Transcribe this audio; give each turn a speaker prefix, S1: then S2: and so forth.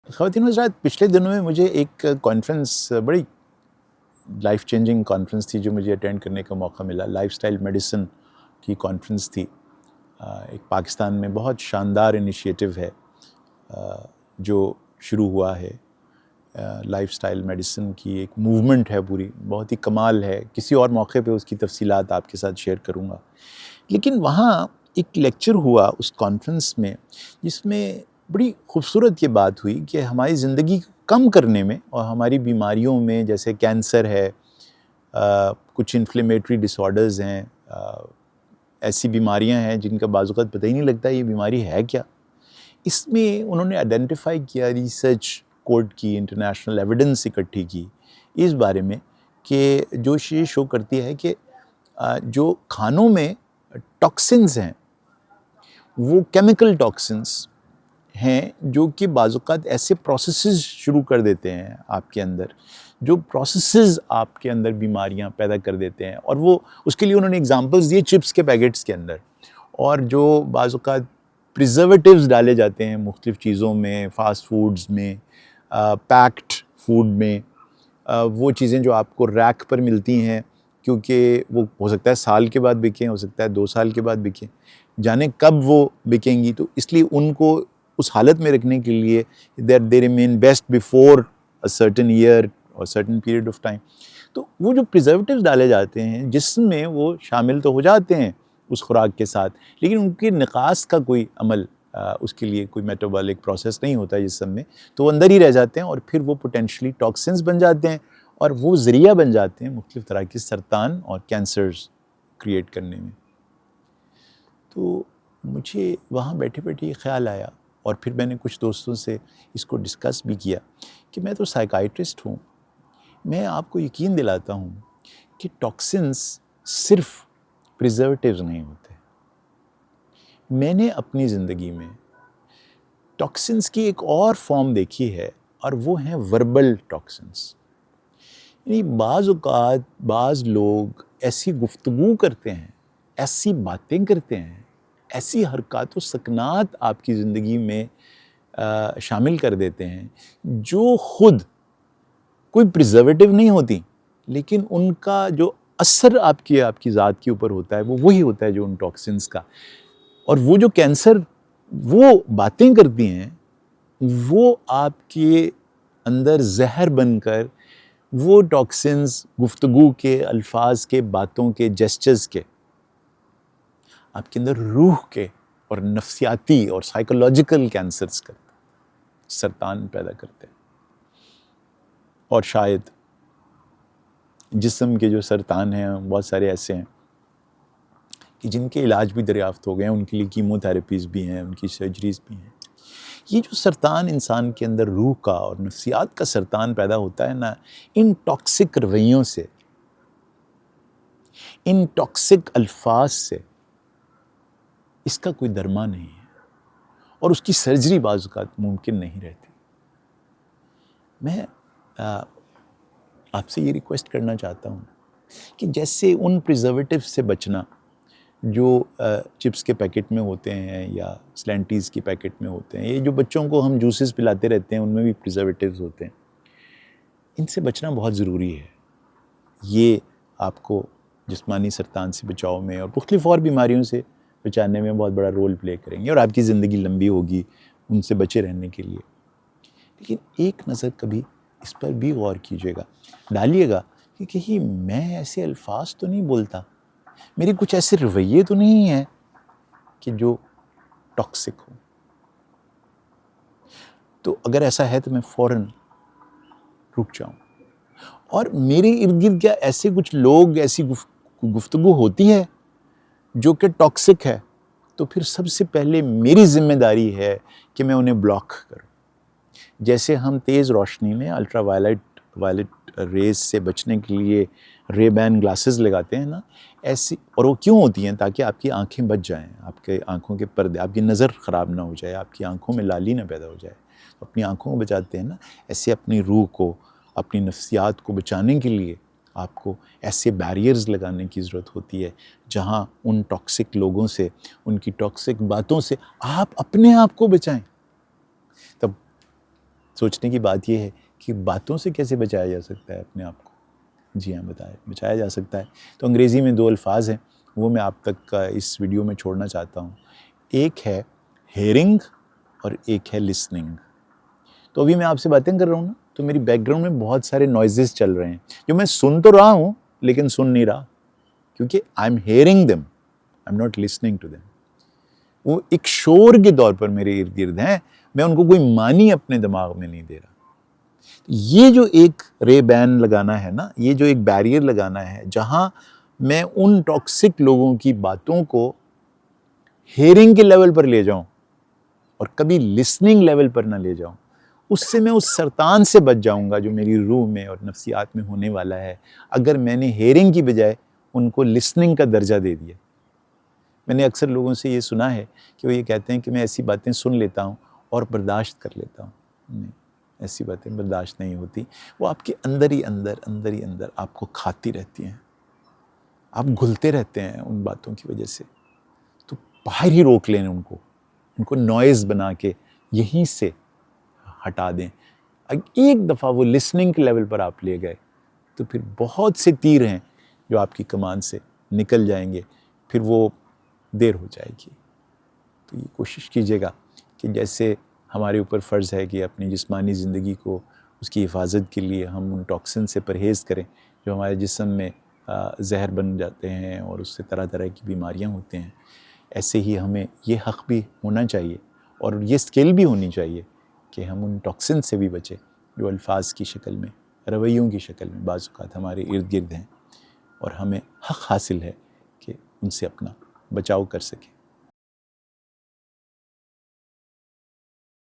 S1: خواتین حضرات، پچھلے دنوں میں مجھے ایک کانفرنس، بڑی لائف چینجنگ کانفرنس تھی جو مجھے اٹینڈ کرنے کا موقع ملا. لائف سٹائل میڈیسن کی کانفرنس تھی. ایک پاکستان میں بہت شاندار انیشیٹو ہے جو شروع ہوا ہے. لائف سٹائل میڈیسن کی ایک موومنٹ ہے پوری، بہت ہی کمال ہے. کسی اور موقع پہ اس کی تفصیلات آپ کے ساتھ شیئر کروں گا. لیکن وہاں ایک لیکچر ہوا اس کانفرنس میں جس میں بڑی خوبصورت یہ بات ہوئی کہ ہماری زندگی کو کم کرنے میں اور ہماری بیماریوں میں، جیسے کینسر ہے، کچھ انفلیمیٹری ڈس آرڈرز ہیں، ایسی بیماریاں ہیں جن کا بعض اوقات پتہ ہی نہیں لگتا یہ بیماری ہے کیا. اس میں انہوں نے آئیڈینٹیفائی کیا، ریسرچ کوٹ کی، انٹرنیشنل ایویڈنس اکٹھی کی اس بارے میں کہ جو یہ شو کرتی ہے کہ جو کھانوں میں ٹاکسنز ہیں وہ کیمیکل ٹاکسنز ہیں جو کہ بعض اوقات ایسے پروسیسز شروع کر دیتے ہیں آپ کے اندر، جو پروسیسز آپ کے اندر بیماریاں پیدا کر دیتے ہیں. اور وہ اس کے لیے انہوں نے اگزامپلز دیے چپس کے پیکٹس کے اندر، اور جو بعض اوقات پریزرویٹیوز ڈالے جاتے ہیں مختلف چیزوں میں، فاسٹ فوڈز میں، پیکڈ فوڈ میں، وہ چیزیں جو آپ کو ریک پر ملتی ہیں، کیونکہ وہ ہو سکتا ہے سال کے بعد بکیں، ہو سکتا ہے 2 سال کے بعد بکیں، جانے کب وہ بکیں گی. تو اس لیے ان کو اس حالت میں رکھنے کے لیے that they remain best before a certain year or certain period of time. تو وہ جو پریزرویٹیوز ڈالے جاتے ہیں جسم میں، وہ شامل تو ہو جاتے ہیں اس خوراک کے ساتھ، لیکن ان کے نقاص کا کوئی عمل، اس کے لیے کوئی میٹابولک پروسیس نہیں ہوتا ہے جسم میں، تو وہ اندر ہی رہ جاتے ہیں اور پھر وہ پوٹینشلی ٹاکسنز بن جاتے ہیں اور وہ ذریعہ بن جاتے ہیں مختلف طرح کے سرطان اور کینسرز کریٹ کرنے میں. تو مجھے وہاں بیٹھے بیٹھے یہ خیال آیا، اور پھر میں نے کچھ دوستوں سے اس کو ڈسکس بھی کیا کہ میں تو سائیکائٹرسٹ ہوں، میں آپ کو یقین دلاتا ہوں کہ ٹاکسنز صرف پریزرویٹیوز نہیں ہوتے. میں نے اپنی زندگی میں ٹاکسنز کی ایک اور فارم دیکھی ہے، اور وہ ہیں وربل ٹاکسنز. یعنی بعض اوقات بعض لوگ ایسی گفتگو کرتے ہیں، ایسی باتیں کرتے ہیں، ایسی حرکات و سکنات آپ کی زندگی میں شامل کر دیتے ہیں جو خود کوئی پریزرویٹیو نہیں ہوتی، لیکن ان کا جو اثر آپ کی ذات کے اوپر ہوتا ہے وہ وہی ہوتا ہے جو ان ٹاکسنز کا. اور وہ جو کینسر وہ باتیں کرتی ہیں، وہ آپ کے اندر زہر بن کر وہ ٹاکسنز گفتگو کے، الفاظ کے، باتوں کے، جیسچرز کے، آپ کے اندر روح کے اور نفسیاتی اور سائیکولوجیکل کینسرز کرتے، سرطان پیدا کرتے ہیں. اور شاید جسم کے جو سرطان ہیں بہت سارے ایسے ہیں کہ جن کے علاج بھی دریافت ہو گئے ہیں، ان کے لیے کیمو تھراپیز بھی ہیں، ان کی سرجریز بھی ہیں. یہ جو سرطان انسان کے اندر روح کا اور نفسیات کا سرطان پیدا ہوتا ہے نا، ان ٹاکسک رویوں سے، ان ٹاکسک الفاظ سے، اس کا کوئی درمان نہیں ہے، اور اس کی سرجری بعض اوقات ممکن نہیں رہتی. میں آپ سے یہ ریکویسٹ کرنا چاہتا ہوں کہ جیسے ان پریزرویٹیو سے بچنا جو چپس کے پیکٹ میں ہوتے ہیں یا سلینٹیز کے پیکٹ میں ہوتے ہیں، یہ جو بچوں کو ہم جوسز پلاتے رہتے ہیں ان میں بھی پریزرویٹیوز ہوتے ہیں، ان سے بچنا بہت ضروری ہے. یہ آپ کو جسمانی سرطان سے بچاؤ میں اور مختلف اور بیماریوں سے بچانے میں بہت بڑا رول پلے کریں گے، اور آپ کی زندگی لمبی ہوگی ان سے بچے رہنے کے لیے. لیکن ایک نظر کبھی اس پر بھی غور کیجیے گا، ڈالیے گا کہ کہیں میں ایسے الفاظ تو نہیں بولتا، میرے کچھ ایسے رویے تو نہیں ہیں کہ جو ٹاکسک ہوں. تو اگر ایسا ہے تو میں فوراً رک جاؤں. اور میرے ارد گرد کیا ایسے کچھ لوگ، ایسی گفتگو ہوتی ہے جو کہ ٹاکسک ہے، تو پھر سب سے پہلے میری ذمہ داری ہے کہ میں انہیں بلاک کروں. جیسے ہم تیز روشنی میں الٹرا وائلٹ ریز سے بچنے کے لیے رے بین گلاسز لگاتے ہیں نا، ایسی، اور وہ کیوں ہوتی ہیں؟ تاکہ آپ کی آنکھیں بچ جائیں، آپ کے آنکھوں کے پردے، آپ کی نظر خراب نہ ہو جائے، آپ کی آنکھوں میں لالی نہ پیدا ہو جائے. اپنی آنکھوں کو بچاتے ہیں نا، ایسے اپنی روح کو، اپنی نفسیات کو بچانے کے لیے آپ کو ایسے بیریئرز لگانے کی ضرورت ہوتی ہے جہاں ان ٹاکسک لوگوں سے، ان کی ٹاکسک باتوں سے آپ اپنے آپ کو بچائیں. تب سوچنے کی بات یہ ہے کہ باتوں سے کیسے بچایا جا سکتا ہے اپنے آپ کو. جی ہاں بچایا جا سکتا ہے. تو انگریزی میں 2 الفاظ ہیں وہ میں آپ تک اس ویڈیو میں چھوڑنا چاہتا ہوں. ایک ہے ہیئرنگ اور ایک ہے لسننگ. تو ابھی میں آپ سے باتیں کر رہا ہوں نا, تو میری بیک گراؤنڈ میں بہت سارے نوائزز چل رہے ہیں جو میں سن تو رہا ہوں لیکن سن نہیں رہا, کیونکہ I am hearing them, I am not listening to them. وہ ایک شور کے طور پر میرے ارد گرد ہیں, میں ان کو کوئی معنی اپنے دماغ میں نہیں دے رہا. یہ جو ایک رے بین لگانا ہے نا, یہ جو ایک بیریئر لگانا ہے جہاں میں ان ٹاکسک لوگوں کی باتوں کو ہیئرنگ کے لیول پر لے جاؤں اور کبھی لسننگ لیول پر نہ لے جاؤں, اس سے میں اس سرطان سے بچ جاؤں گا جو میری روح میں اور نفسیات میں ہونے والا ہے اگر میں نے ہیئرنگ کی بجائے ان کو لسننگ کا درجہ دے دیا. میں نے اکثر لوگوں سے یہ سنا ہے کہ وہ یہ کہتے ہیں کہ میں ایسی باتیں سن لیتا ہوں اور برداشت کر لیتا ہوں. نہیں, ایسی باتیں برداشت نہیں ہوتی. وہ آپ کے اندر ہی اندر آپ کو کھاتی رہتی ہیں, آپ گھلتے رہتے ہیں ان باتوں کی وجہ سے. تو باہر ہی روک لیں ان کو نوائز بنا کے یہیں سے ہٹا دیں. ایک دفعہ وہ لسننگ کے لیول پر آپ لے گئے تو پھر بہت سے تیر ہیں جو آپ کی کمان سے نکل جائیں گے, پھر وہ دیر ہو جائے گی. تو یہ کوشش کیجیے گا کہ جیسے ہمارے اوپر فرض ہے کہ اپنی جسمانی زندگی کو اس کی حفاظت کے لیے ہم ان ٹاکسن سے پرہیز کریں جو ہمارے جسم میں زہر بن جاتے ہیں اور اس سے طرح طرح کی بیماریاں ہوتے ہیں, ایسے ہی ہمیں یہ حق بھی ہونا چاہیے اور یہ اسکل بھی ہونی چاہیے کہ ہم ان ٹاکسن سے بھی بچیں جو الفاظ کی شکل میں, رویوں کی شکل میں بعض اوقات ہمارے ارد گرد ہیں, اور ہمیں حق حاصل ہے کہ ان سے اپنا بچاؤ کر سکیں.